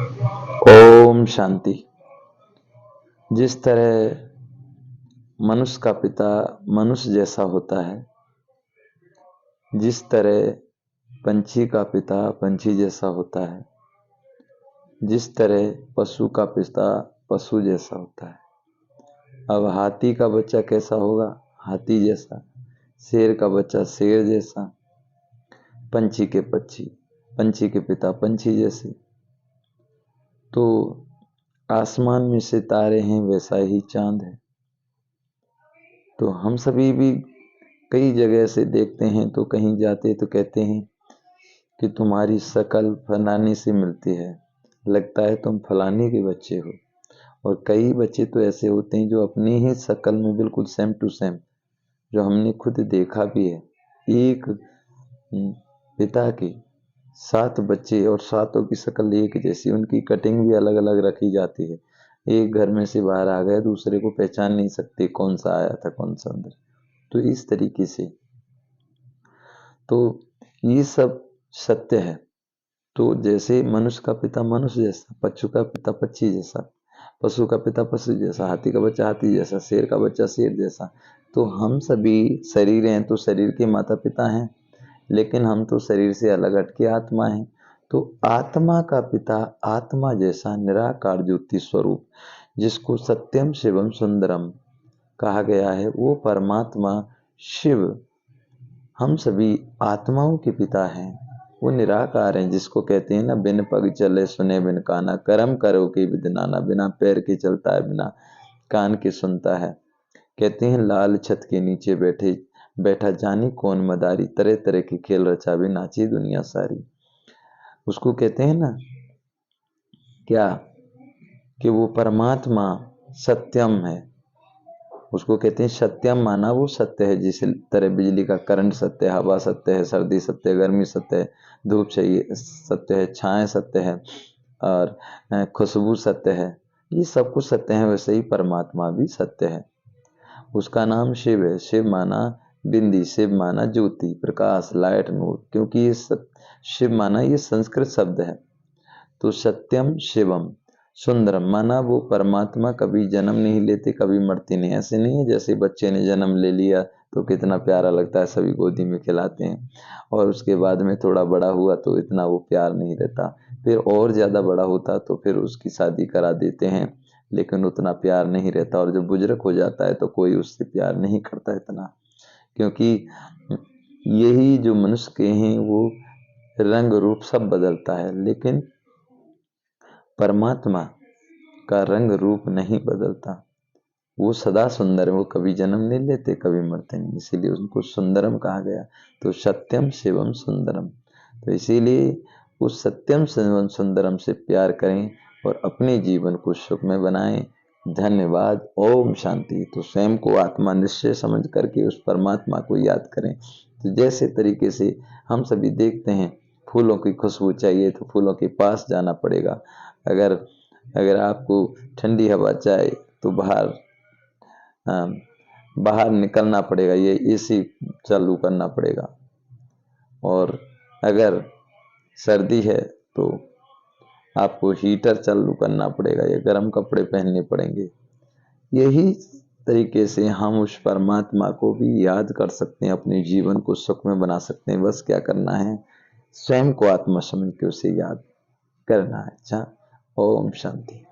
ओम शांति। जिस तरह मनुष्य का पिता मनुष्य जैसा होता है, जिस तरह पंछी का पिता पंछी जैसा होता है, जिस तरह पशु का पिता पशु जैसा होता है। अब हाथी का बच्चा कैसा होगा? हाथी जैसा। शेर का बच्चा शेर जैसा। पंछी के पिता पंछी जैसे। तो आसमान में सितारे हैं, वैसा ही चांद है। तो हम सभी भी कई जगह से देखते हैं, तो कहीं जाते तो कहते हैं कि तुम्हारी शक्ल फलाने से मिलती है, लगता है तुम फलाने के बच्चे हो। और कई बच्चे तो ऐसे होते हैं जो अपनी ही शक्ल में बिल्कुल सेम टू सेम, जो हमने खुद देखा भी है। एक पिता के 7 बच्चे और 7 की शक्ल एक जैसी, उनकी कटिंग भी अलग अलग रखी जाती है। एक घर में से बाहर आ गए, दूसरे को पहचान नहीं सकते कौन सा आया था कौन सा अंदर। तो इस तरीके से तो ये सब सत्य है। तो जैसे मनुष्य का पिता मनुष्य जैसा, पशु का पिता पक्षी जैसा, पशु का पिता पशु जैसा, हाथी का बच्चा हाथी जैसा, शेर का बच्चा शेर जैसा। तो हम सभी शरीर हैं, तो शरीर के माता पिता हैं, लेकिन हम तो शरीर से अलग हटके आत्मा हैं। तो आत्मा का पिता आत्मा जैसा निराकार ज्योति स्वरूप, जिसको सत्यम शिवम सुंदरम कहा गया है, वो परमात्मा शिव हम सभी आत्माओं के पिता हैं। वो निराकार हैं, जिसको कहते हैं ना, बिन पग चले सुने बिन काना, कर्म करो के विद नाना, बिना पैर के चलता है बिना कान के सुनता है। कहते हैं लाल छत के नीचे बैठा जानी कौन मदारी, तरह तरह के खेल रचा भी नाची दुनिया सारी। उसको कहते हैं ना क्या, कि वो परमात्मा सत्यम है। उसको कहते हैं सत्यम, माना वो सत्य है। जिस तरह बिजली का करंट सत्य है, हवा सत्य है, सर्दी सत्य है, गर्मी सत्य है, धूप सत्य है, छाएं सत्य है, और खुशबू सत्य है। ये सब कुछ सत्य है। वैसे ही परमात्मा भी सत्य है। उसका नाम शिव है। शिव माना बिंदी, शिव माना ज्योति, प्रकाश, लाइट, नूर। क्योंकि ये शिव माना ये संस्कृत शब्द है। तो सत्यम शिवम सुंदरम माना वो परमात्मा कभी जन्म नहीं लेते, कभी मरते नहीं। ऐसे नहीं है जैसे बच्चे ने जन्म ले लिया तो कितना प्यारा लगता है, सभी गोदी में खिलाते हैं, और उसके बाद में थोड़ा बड़ा हुआ तो इतना वो प्यार नहीं रहता। फिर और ज़्यादा बड़ा होता तो फिर उसकी शादी करा देते हैं, लेकिन उतना प्यार नहीं रहता। और जब बुजुर्ग हो जाता है तो कोई उससे प्यार नहीं करता इतना। क्योंकि यही जो मनुष्य के हैं वो रंग रूप सब बदलता है, लेकिन परमात्मा का रंग रूप नहीं बदलता। वो सदा सुंदर है। वो कभी जन्म नहीं लेते, कभी मरते नहीं, इसीलिए उनको सुंदरम कहा गया। तो सत्यम शिवम सुंदरम। तो इसीलिए उस सत्यम शिवम सुंदरम से प्यार करें और अपने जीवन को सुखमय बनाएं। धन्यवाद। ओम शांति। तो स्वयं को आत्मा निश्चय समझ करके उस परमात्मा को याद करें। तो जैसे तरीके से हम सभी देखते हैं, फूलों की खुशबू चाहिए तो फूलों के पास जाना पड़ेगा। अगर आपको ठंडी हवा चाहिए तो बाहर निकलना पड़ेगा, ये एसी चालू करना पड़ेगा। और अगर सर्दी है तो आपको हीटर चालू करना पड़ेगा, या गर्म कपड़े पहनने पड़ेंगे। यही तरीके से हम उस परमात्मा को भी याद कर सकते हैं, अपने जीवन को सुख में बना सकते हैं। बस क्या करना है, स्वयं को आत्मा समझ के उसे याद करना है। अच्छा, ओम शांति।